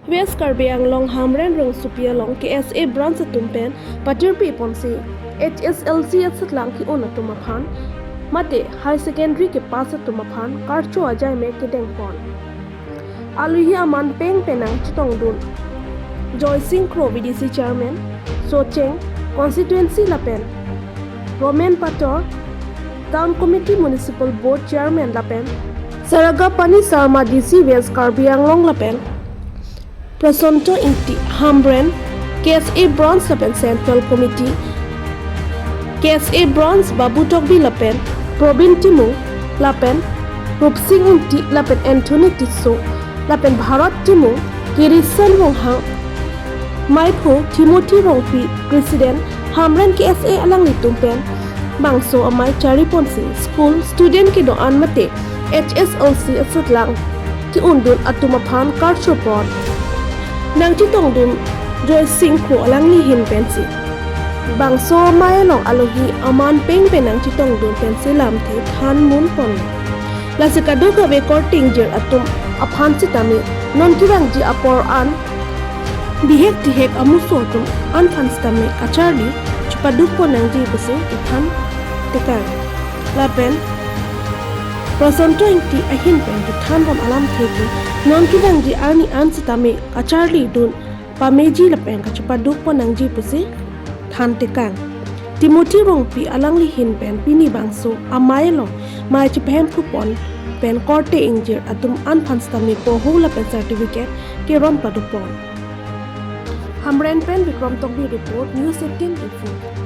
West Karbi Anglong Hamren Rung Supia Long KSA branch atumpen patir pi ponsi HSLC atlang ki on atumaphan mate high secondary ke pass atumaphan karcho ajai me ke dengpon aluhi aman peng penang chitong dun Joy Singh Kro VDC chairman Socheng constituency lapen Roman Pator town committee municipal board chairman lapen Saraga Pani Sarma DC West Karbi Anglong lapen Prasonto Inti Hamren KSA Bronze Lapen Central Committee KSA Bronze Babu Tokbi Lapen Probin Timu Lapen Rupsing Inti Lapen Anthony Tisso Lapen Bharat Timu Kirisan Wonghang Maipo Timothy Rongpi President Hamren KSA Alang Litumpen Bangso Amai Chari Ponsi School Student Kido Anmate HSLC Asutlang Ki Undun Atumaphan Karcho Pon Nang chitong dun Joy Singh Kro alang ni hin pensi Bangso maya long alohi aman peng penang chitong dun pensi lam the phan mun pon La sekado ka be korting jer atum aphan sitami non kirang ji apor an bihek tihek amuso atum an phan sitami kacharli chupaduk ponang ji bese iphan tekar lapen Prasonto Inti ahin pen di than ram alam theki non kidang ji ani an sitame kacharli dun pameji lapen kachupaduk ponang ji pusi than tekang Timothy Rongpi alang li hin pen pini bangso amailong mai chi pen kupon pen korte injir atum an phan sitame po hula pen certificate ke ron padupon Hamren pen Vikram Tokbi report News 18 report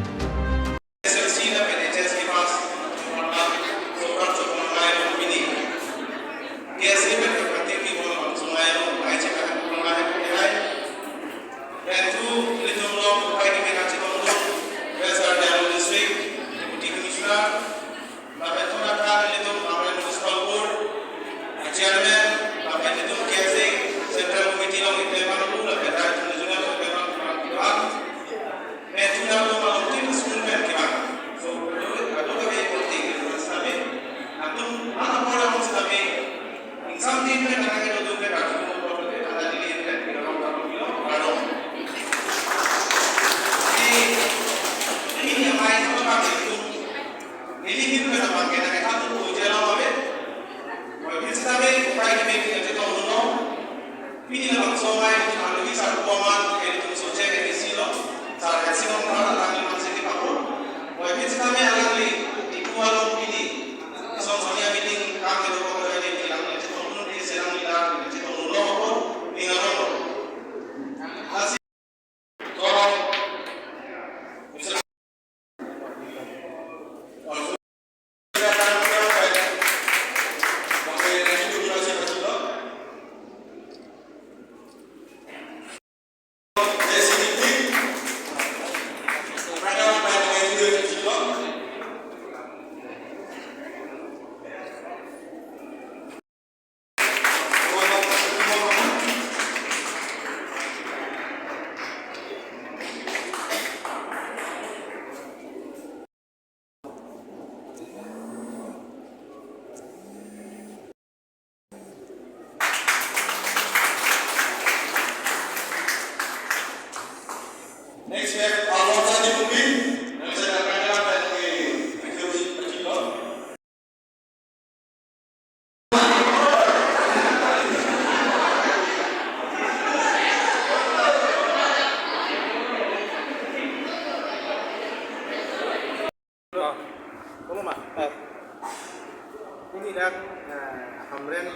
Hamren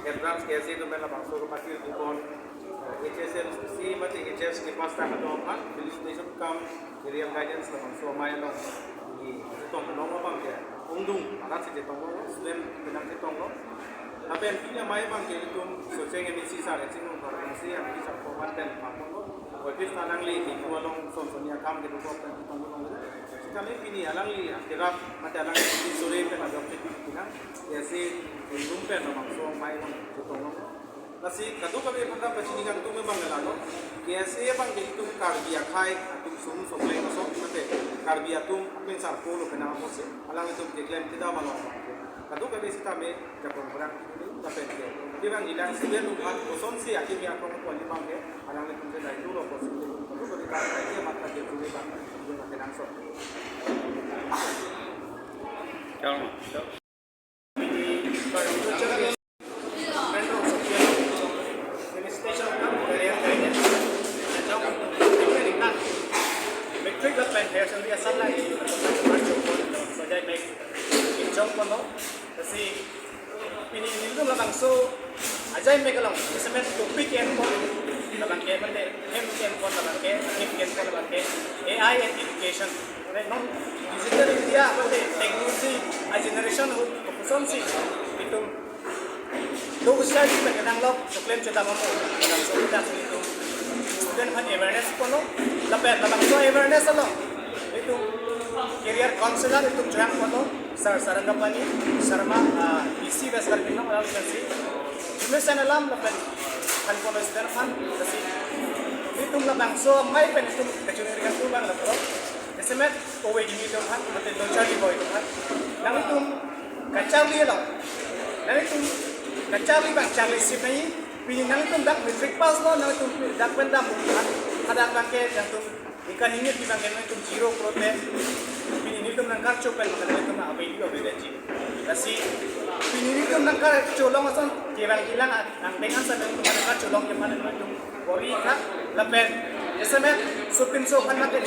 Branch KSA itu memang bangsa kepatir dukon HSLC mati HS ke pasta kadopan felicitation kam area guidance la bangsa mai no di tong no bang ya undung alat se tong no student benang se tong no apa yang punya mai bang ke itu soceng emisi sa ke sing no si yang bisa komandan papon no wajib tanang li di kualong sonsonia kam ke dukon tong no kami pini alang li akhirat mati alang di sore pe na dok kita ऐसे रूम पे ना मांगसो माय तो तोनो नसी कदो कबे पता पछिनी का तुम बंगला नो कैसे बंग तुम कार्बिया खाए तुम सुम सोले नो सो मते कार्बिया तुम अपन सार कोलो पे ना मोसे अलांग तुम देखलेन किदा मानो kadu kami sitame jakong berang tapen ke diwan ila sibel umat boson si akimi akong ko limam ke anang le kunje dai duro ko sibel kadu kami ta kai mata ke dure ba dure na tenang so Ajay may kalong, ismet to pick and call, labang ke bande, hem and call labang ke, him and call labang ke, AI and education, right? No, digital India bande technology, a generation who kusansi itu, dua usaha kita kadang log, seklaim cerita mamu, kadang so kita itu, student kan awareness kono, labang so awareness alo, itu career counselor itu jam kono, sarangapani, sarma, isi besar kita malam sesi. Misalnya alam lapan kan kolos dan kan kasi itu labang so may pen itu kecurian itu bang lapro esemet owe gini itu kan mati doncari boy itu kan nang itu kacari lo nang itu kacari bang cari sip nih pilih nang itu dak metric pass lo nang itu dak pendam kan ada bangke yang itu ikan ini di bangke itu 0 protein pilih itu nang karcho pen makanya itu mah apa itu beda sih kasi pinili itu nang karcho long asan kilang ang dengan sa nang karcho long kemana itu bori ka lapen esemet supin so kan natin